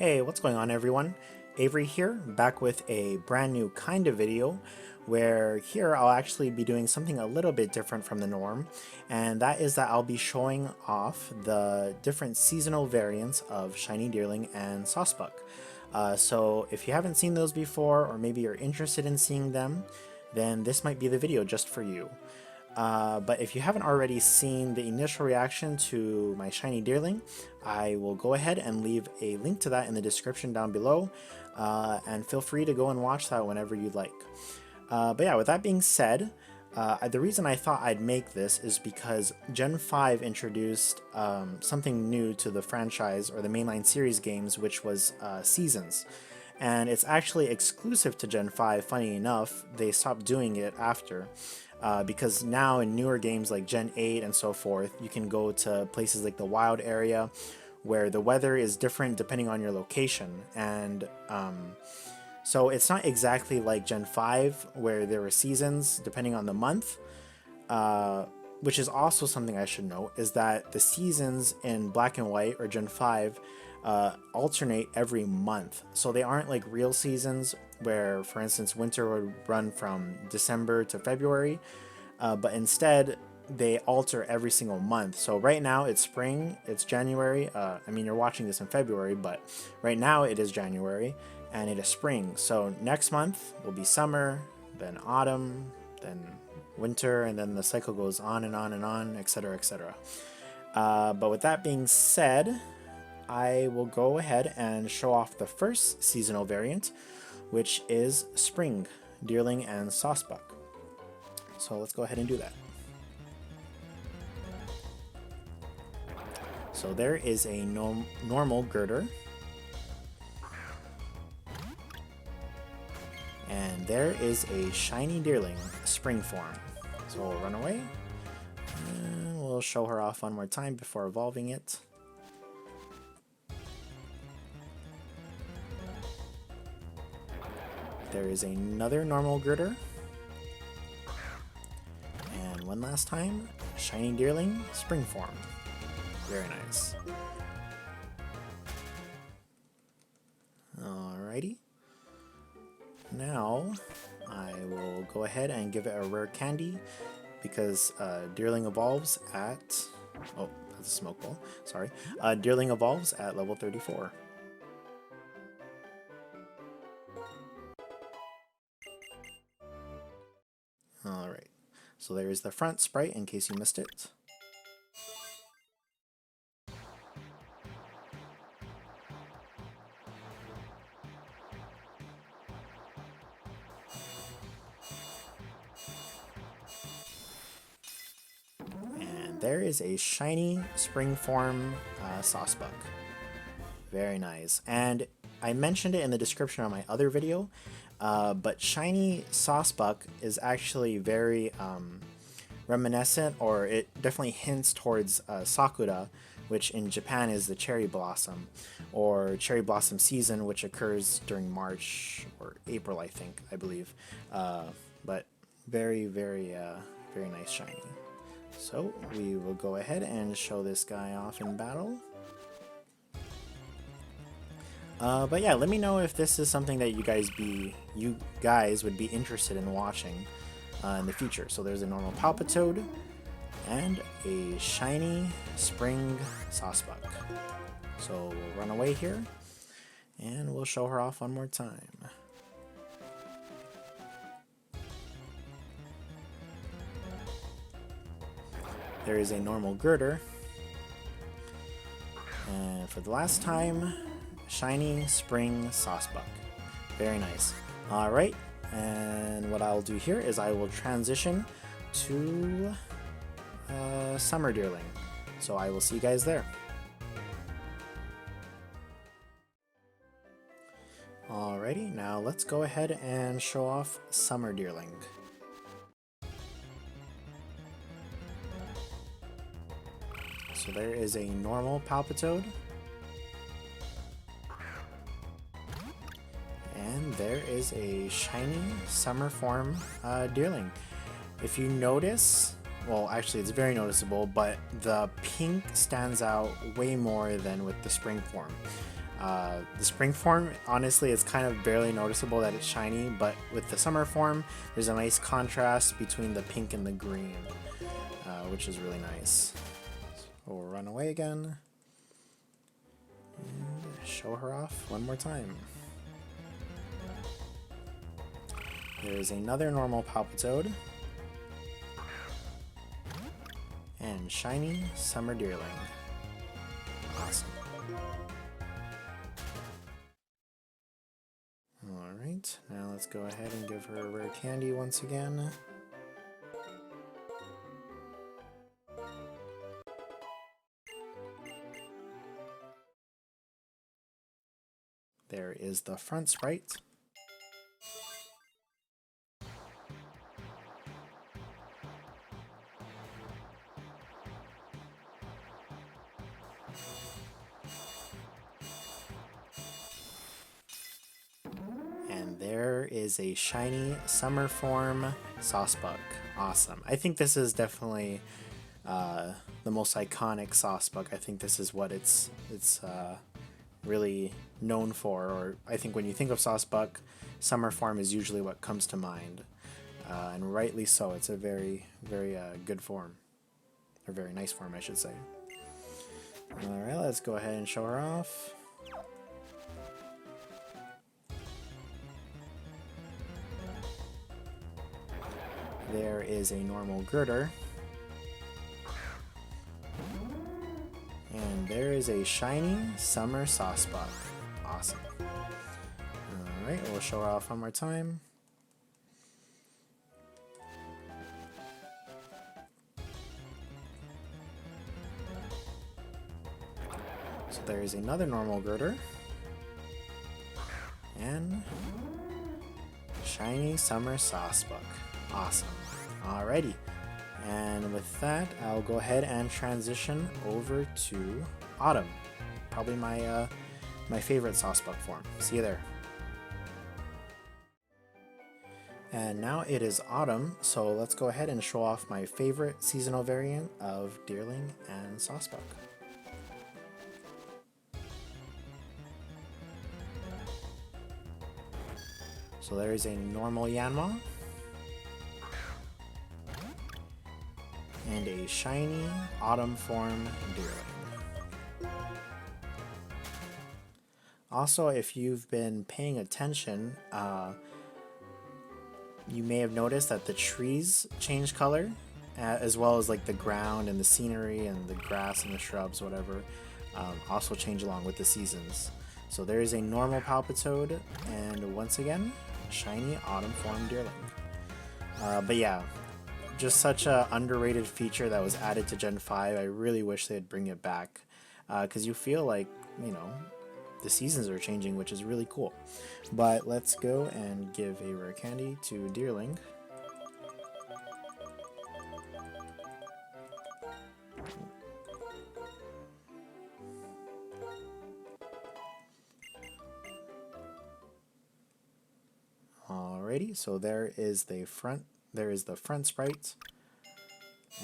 Hey, what's going on everyone? Avery here, back with a brand new kind of video where here I'll actually be doing something a little bit different from the norm, and that is that I'll be showing off the different seasonal variants of Shiny Deerling and Sawsbuck. So if you haven't seen those before, or maybe you're interested in seeing them, then this might be the video just for you. But if you haven't already seen the initial reaction to my Shiny Deerling, I will go ahead and leave a link to that in the description down below, and feel free to go and watch that whenever you'd like. But yeah, with that being said, the reason I thought I'd make this is because Gen 5 introduced something new to the franchise or the mainline series games, which was Seasons. And it's actually exclusive to Gen 5, funny enough. They stopped doing it after. Because now in newer games like Gen 8 and so forth, you can go to places like the wild area where the weather is different depending on your location. And so it's not exactly like Gen 5 where there were seasons depending on the month, which is also something I should note, is that the seasons in Black and White or Gen 5 alternate every month. So they aren't like real seasons where, for instance, winter would run from December to February, but instead they alter every single month. So right now it's spring, it's January. I mean, you're watching this in February, but right now it is January and it is spring. So next month will be summer, then autumn, then winter, and then the cycle goes on and on and on, etc., etc. But with that being said, I will go ahead and show off the first seasonal variant, which is Spring, Deerling and Sawsbuck. So let's go ahead and do that. So there is a normal girder. And there is a Shiny Deerling Spring form. So we'll run away. And we'll show her off one more time before evolving it. There is another normal girder. And one last time, Shiny Deerling Spring form. Very nice. Alrighty. Now, I will go ahead and give it a rare candy because Deerling evolves at... Oh, that's a smoke ball. Sorry. Deerling evolves at level 34. Alright, so there is the front sprite in case you missed it. And there is a shiny spring form Sawsbuck. Very nice. And I mentioned it in the description on my other video, but shiny Sawsbuck is actually very reminiscent, or it definitely hints towards Sakura, which in Japan is the cherry blossom, or cherry blossom season, which occurs during March or April, I believe. But very, very, very nice shiny. So we will go ahead and show this guy off in battle. But yeah, let me know if this is something that you guys would be interested in watching in the future. So there's a normal Palpitoad and a shiny Spring Sawsbuck. So we'll run away here and we'll show her off one more time. There is a normal girder. And for the last time, Shiny Spring Sawsbuck. Very nice. Alright, and what I'll do here is I will transition to Summer Deerling. So I will see you guys there. Alrighty, now let's go ahead and show off Summer Deerling. So there is a normal Palpitoad. And there is a shiny summer form Deerling. If you notice, well, actually it's very noticeable, but the pink stands out way more than with the spring form. The spring form, honestly, it's kind of barely noticeable that it's shiny, but with the summer form, there's a nice contrast between the pink and the green, which is really nice. So we'll run away again and show her off one more time. There is another normal Palpitoad and shiny Summer Deerling. Awesome. Alright, now let's go ahead and give her a rare candy once again. There is the front sprite. And there is a shiny summer form Sawsbuck. Awesome. I think this is definitely the most iconic Sawsbuck. I think this is what it's really known for, or I think when you think of Sawsbuck, summer form is usually what comes to mind, and rightly so. It's a very, very good form, or very nice form, I should say. Alright, let's go ahead and show her off. There is a normal Girder. And there is a shiny Summer Sawsbuck. Awesome. Alright, we'll show her off one more time. So there is another normal Girder. And shiny Summer Sawsbuck. Awesome. Alrighty. And with that, I'll go ahead and transition over to Autumn. Probably my my favorite Sawsbuck form. See you there. And now it is Autumn, so let's go ahead and show off my favorite seasonal variant of Deerling and Sawsbuck. So there is a normal Yanma. And a shiny Autumn form Deerling. Also, if you've been paying attention, you may have noticed that the trees change color, as well as like the ground and the scenery and the grass and the shrubs, whatever, also change along with the seasons. So there is a normal Palpitoad, and once again, shiny Autumn form Deerling. But yeah, just such a underrated feature that was added to Gen 5. I really wish they'd bring it back, because you feel like, you know, the seasons are changing, which is really cool. But let's go and give a rare candy to Deerling. Alrighty, so there is the front sprite,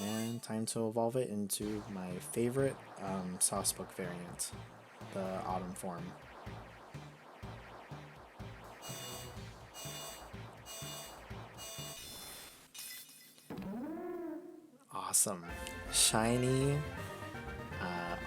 and time to evolve it into my favorite Sawsbuck variant, the Autumn form. Awesome. Shiny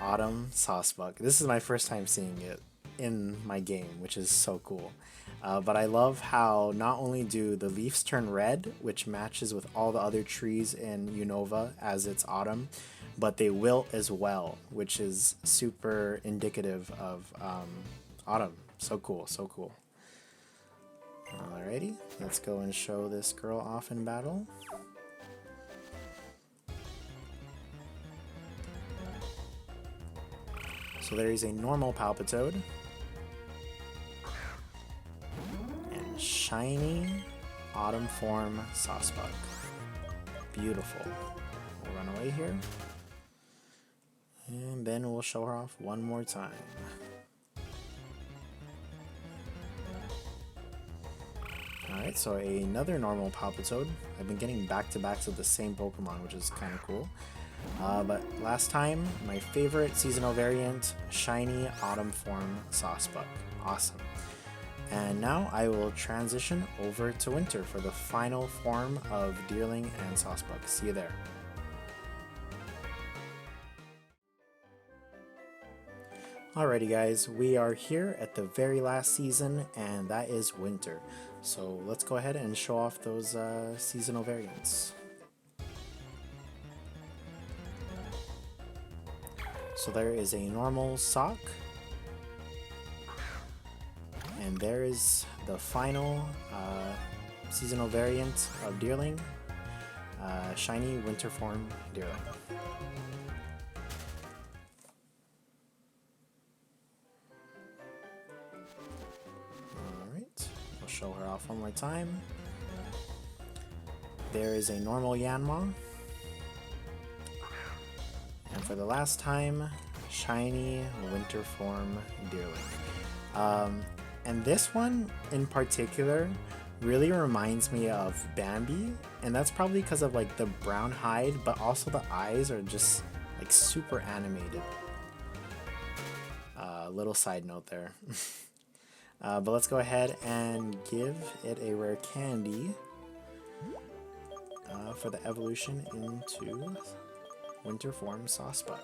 Autumn Sawsbuck. This is my first time seeing it in my game, which is so cool. But I love how not only do the leaves turn red, which matches with all the other trees in Unova as it's autumn, but they wilt as well, which is super indicative of autumn. So cool, so cool. Alrighty, let's go and show this girl off in battle. So there is a normal Palpitoad. And shiny Autumn form Sawsbuck. Beautiful. We'll run away here. And then we'll show her off one more time. Alright, so another normal Palpitoad. I've been getting back-to-backs of the same Pokemon, which is kind of cool. But last time, my favorite seasonal variant, shiny autumn form Sawsbuck. Awesome. And now I will transition over to winter for the final form of Deerling and Sawsbuck. See you there. Alrighty guys, we are here at the very last season, and that is winter. So let's go ahead and show off those seasonal variants. So there is a normal sock, and there is the final seasonal variant of Deerling, shiny winter form Deerling. Alright, we'll show her off one more time. There is a normal Yanma. And for the last time, shiny winter form Deerling. And this one in particular really reminds me of Bambi, and that's probably because of like the brown hide, but also the eyes are just like super animated. Little side note there. But let's go ahead and give it a rare candy for the evolution into winter form Sawsbuck.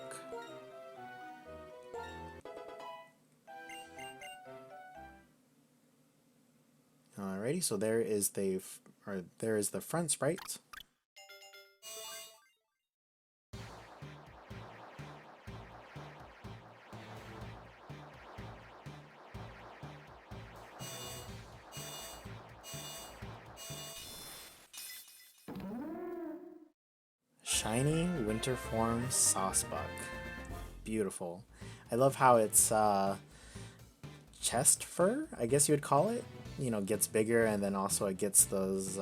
Alrighty, so there is the front sprite. Shiny winter form Sawsbuck. Beautiful. I love how it's chest fur, I guess you would call it. You know, gets bigger, and then also it gets those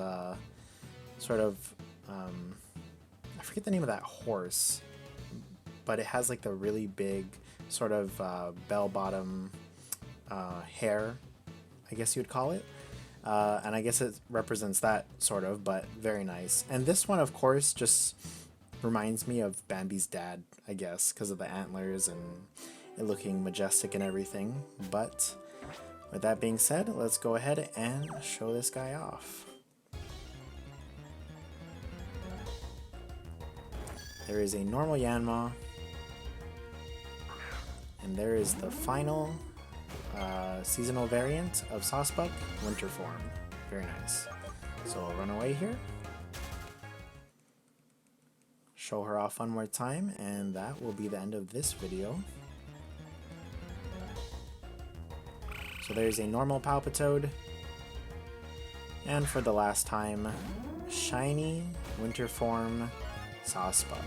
sort of I forget the name of that horse, but it has like the really big sort of bell-bottom hair, I guess you would call it. And I guess it represents that sort of, but very nice. And this one, of course, just reminds me of Bambi's dad, I guess, because of the antlers and it looking majestic and everything. But with that being said, let's go ahead and show this guy off. There is a normal Yanma, and there is the final seasonal variant of Sawsbuck, winter form. Very nice. So I'll run away here, show her off one more time, and that will be the end of this video. So there's a normal Palpitoad, and for the last time, shiny winter form Sawsbuck.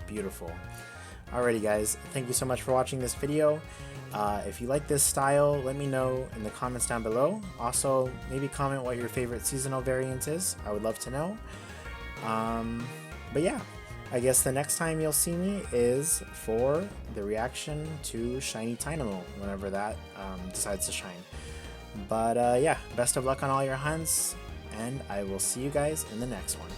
Beautiful. Alrighty guys, thank you so much for watching this video. If you like this style, let me know in the comments down below. Also, maybe comment what your favorite seasonal variant is. I would love to know. But yeah, I guess the next time you'll see me is for the reaction to Shiny Tynamo, whenever that decides to shine. But yeah, best of luck on all your hunts, and I will see you guys in the next one.